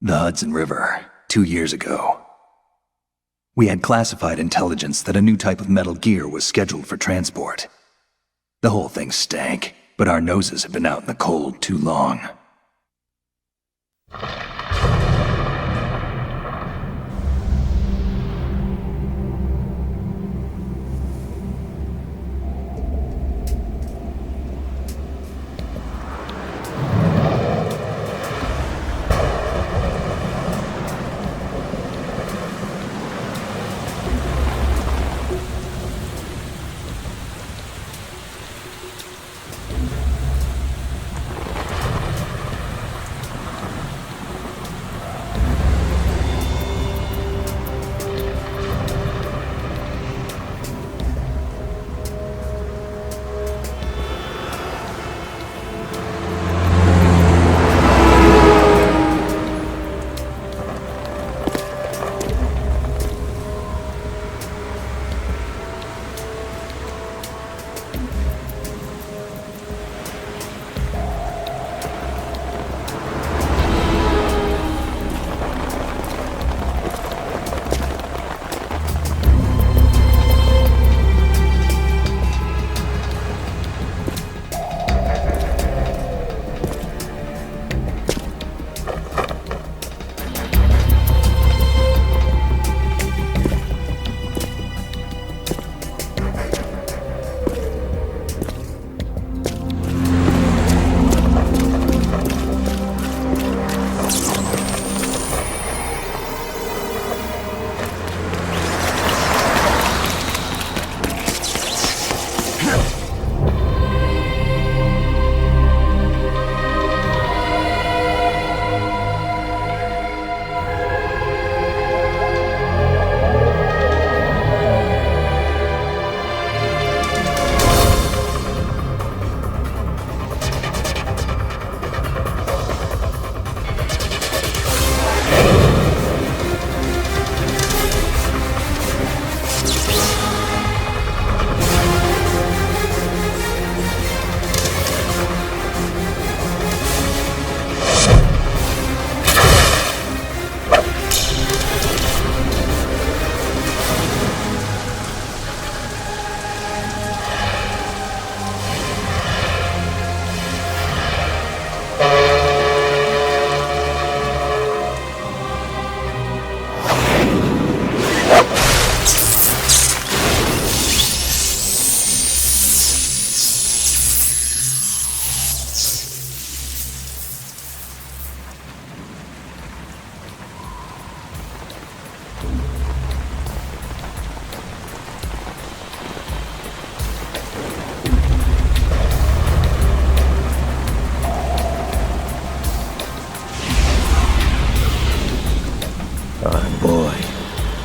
The Hudson River, 2 years ago. We had classified intelligence that a new type of metal gear was scheduled for transport. The whole thing stank, but our noses had been out in the cold too long.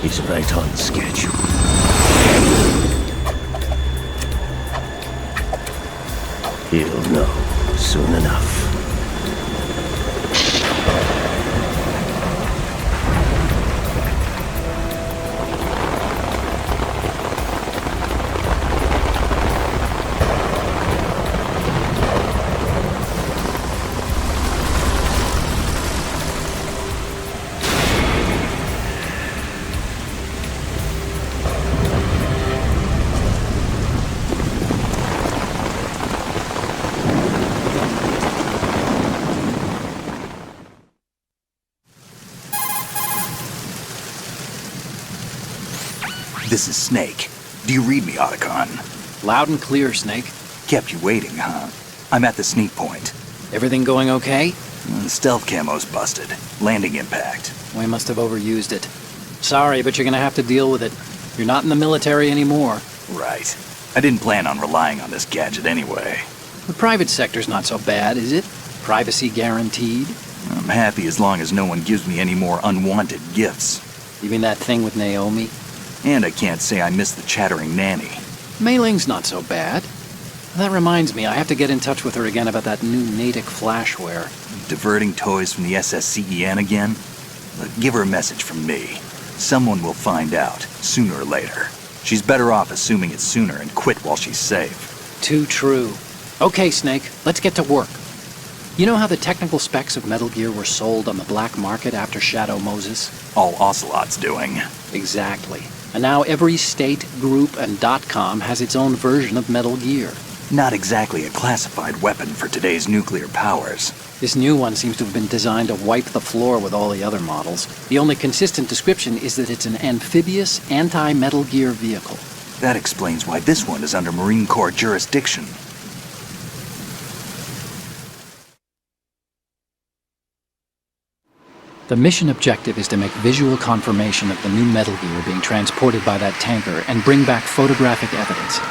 He's right on schedule. He'll know soon enough. This is Snake. Do you read me, Otacon? Loud and clear, Snake. Kept you waiting, huh? I'm at the sneak point. Everything going okay? The stealth camo's busted. Landing impact. We must have overused it. Sorry, but you're gonna have to deal with it. You're not in the military anymore. Right. I didn't plan on relying on this gadget anyway. The private sector's not so bad, is it? Privacy guaranteed? I'm happy as long as no one gives me any more unwanted gifts. You mean that thing with Naomi? And I can't say I miss the chattering nanny. Mei Ling's not so bad. That reminds me, I have to get in touch with her again about that new Natick flashware. Diverting toys from the SSCEN again? Look, give her a message from me. Someone will find out, sooner or later. She's better off assuming it sooner and quit while she's safe. Too true. Okay, Snake, let's get to work. You know how the technical specs of Metal Gear were sold on the black market after Shadow Moses? All Ocelot's doing. Exactly. And now every state, group, and .com has its own version of Metal Gear. Not exactly a classified weapon for today's nuclear powers. This new one seems to have been designed to wipe the floor with all the other models. The only consistent description is that it's an amphibious, anti-Metal Gear vehicle. That explains why this one is under Marine Corps jurisdiction. The mission objective is to make visual confirmation of the new Metal Gear being transported by that tanker and bring back photographic evidence.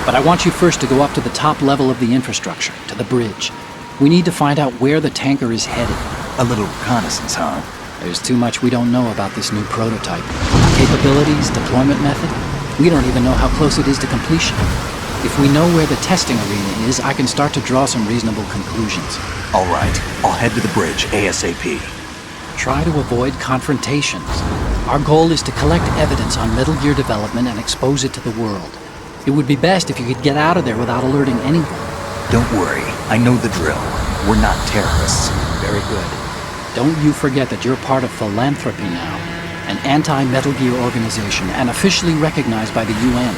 But I want you first to go up to the top level of the infrastructure, to the bridge. We need to find out where the tanker is headed. A little reconnaissance, huh? There's too much we don't know about this new prototype. Capabilities, deployment method. We don't even know how close it is to completion. If we know where the testing arena is, I can start to draw some reasonable conclusions. All right, I'll head to the bridge ASAP. Try to avoid confrontations. Our goal is to collect evidence on Metal Gear development and expose it to the world. It would be best if you could get out of there without alerting anyone. Don't worry, I know the drill. We're not terrorists. Very good. Don't you forget that you're part of Philanthropy now, an anti-Metal Gear organization and officially recognized by the UN.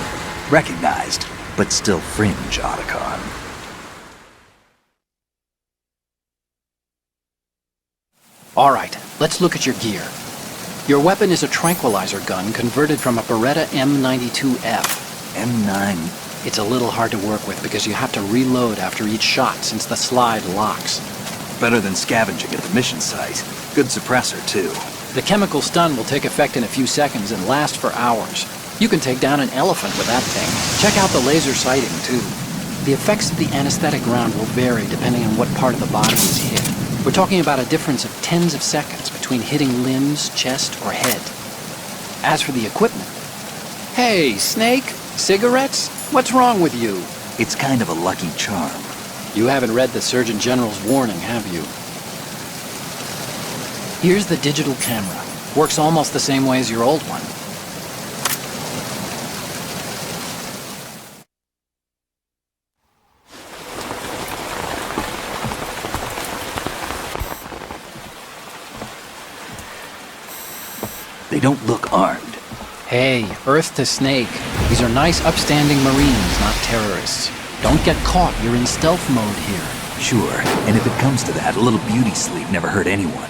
Recognized, but still fringe, Otacon. All right, let's look at your gear. Your weapon is a tranquilizer gun converted from a Beretta M92F. M9. It's a little hard to work with because you have to reload after each shot since the slide locks. Better than scavenging at the mission site. Good suppressor, too. The chemical stun will take effect in a few seconds and last for hours. You can take down an elephant with that thing. Check out the laser sighting, too. The effects of the anesthetic round will vary depending on what part of the body is hit. We're talking about a difference of tens of seconds between hitting limbs, chest, or head. As for the equipment... Hey, Snake? Cigarettes? What's wrong with you? It's kind of a lucky charm. You haven't read the Surgeon General's warning, have you? Here's the digital camera. Works almost the same way as your old one. They don't look armed. Hey, Earth to Snake. These are nice, upstanding Marines, not terrorists. Don't get caught. You're in stealth mode here. Sure, and if it comes to that, a little beauty sleep never hurt anyone.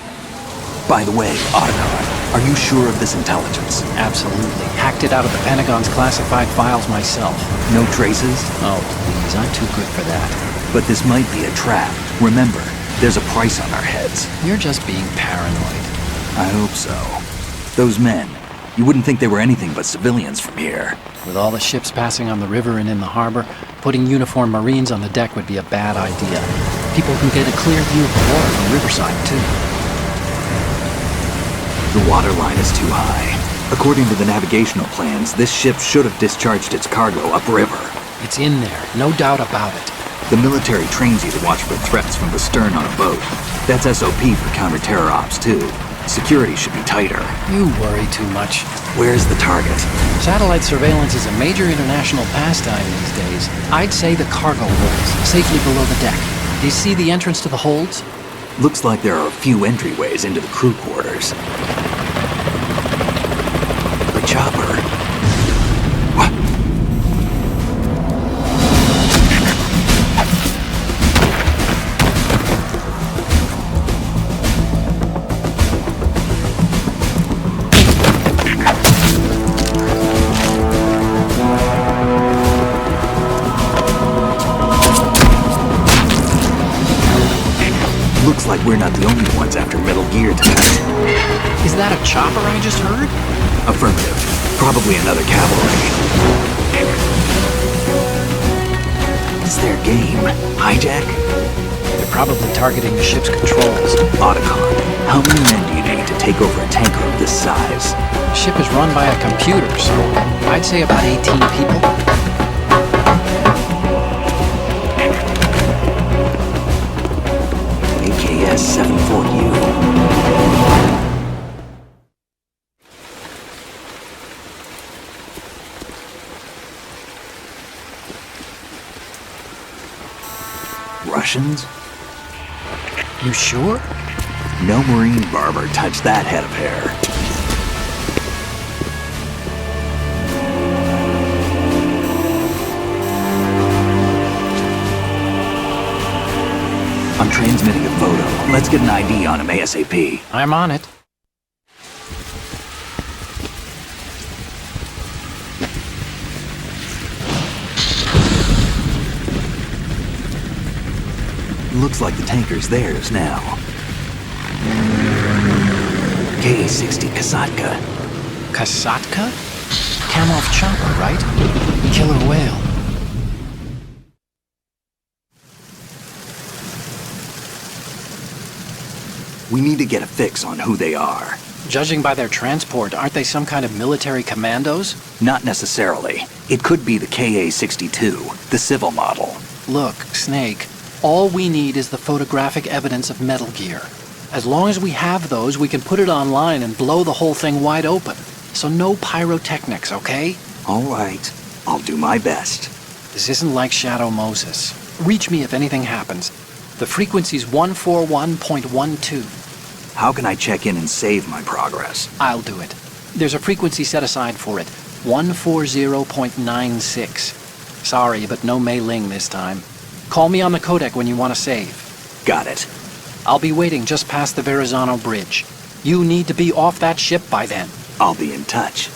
By the way, Otacon, are you sure of this intelligence? Absolutely. Hacked it out of the Pentagon's classified files myself. No traces? Oh, please, I'm too good for that. But this might be a trap. Remember, there's a price on our heads. You're just being paranoid. I hope so. Those men, you wouldn't think they were anything but civilians from here. With all the ships passing on the river and in the harbor, putting uniformed Marines on the deck would be a bad idea. People can get a clear view of the water from Riverside, too. The water line is too high. According to the navigational plans, this ship should have discharged its cargo upriver. It's in there, no doubt about it. The military trains you to watch for threats from the stern on a boat. That's SOP for counter-terror ops, too. Security should be tighter. You worry too much. Where's the target? Satellite surveillance is a major international pastime these days. I'd say the cargo holds, safely below the deck. Do you see the entrance to the holds? Looks like there are a few entryways into the crew quarters. The chopper. What? Looks like we're not the only ones after Metal Gear tonight. Is that a chopper I just heard? Affirmative. Probably another cavalry. It's their game. Hijack? They're probably targeting the ship's controls. Otacon, how many men do you need to take over a tanker of this size? The ship is run by a computer, so I'd say about 18 people. AKS 74U. Russians? You sure? No marine barber touched that head of hair. I'm transmitting a photo. Let's get an ID on him ASAP. I'm on it. Looks like the tanker's theirs now. KA-60 Kasatka. Kasatka? Kamov chopper, right? Killer whale. We need to get a fix on who they are. Judging by their transport, aren't they some kind of military commandos? Not necessarily. It could be the KA-62, the civil model. Look, Snake, all we need is the photographic evidence of Metal Gear. As long as we have those, we can put it online and blow the whole thing wide open. So no pyrotechnics, okay? All right. I'll do my best. This isn't like Shadow Moses. Reach me if anything happens. The frequency's 141.12. How can I check in and save my progress? I'll do it. There's a frequency set aside for it. 140.96. Sorry, but no Mei Ling this time. Call me on the codec when you want to save. Got it. I'll be waiting just past the Verrazano Bridge. You need to be off that ship by then. I'll be in touch.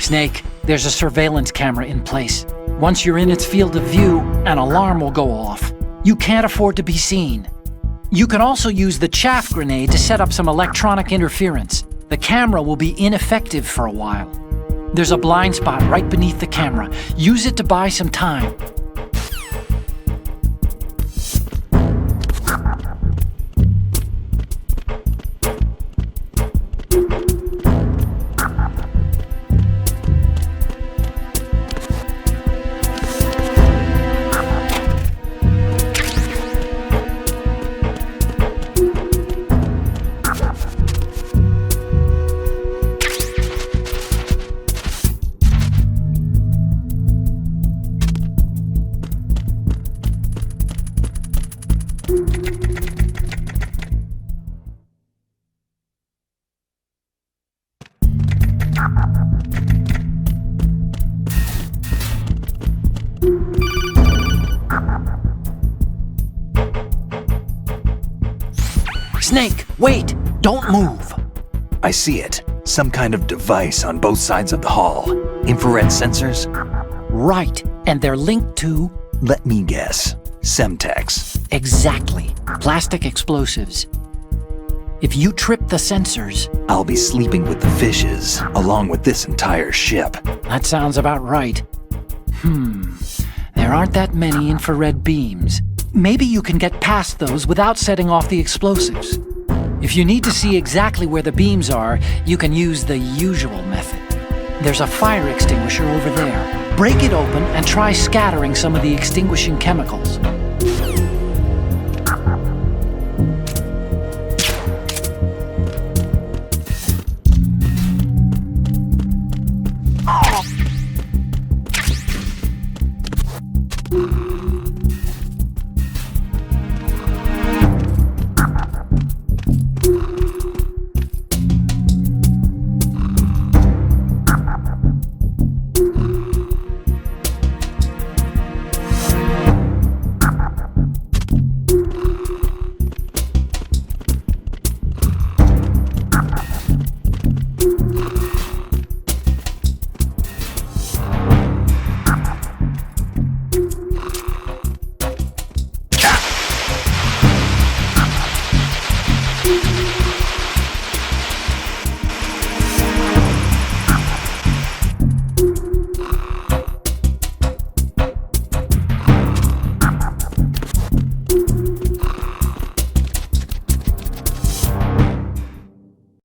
Snake, there's a surveillance camera in place. Once you're in its field of view, an alarm will go off. You can't afford to be seen. You can also use the chaff grenade to set up some electronic interference. The camera will be ineffective for a while. There's a blind spot right beneath the camera. Use it to buy some time. Snake, wait! Don't move! I see it. Some kind of device on both sides of the hall. Infrared sensors? Right, and they're linked to... Let me guess. Semtex. Exactly. Plastic explosives. If you trip the sensors... I'll be sleeping with the fishes, along with this entire ship. That sounds about right. There aren't that many infrared beams. Maybe you can get past those without setting off the explosives. If you need to see exactly where the beams are, you can use the usual method. There's a fire extinguisher over there. Break it open and try scattering some of the extinguishing chemicals.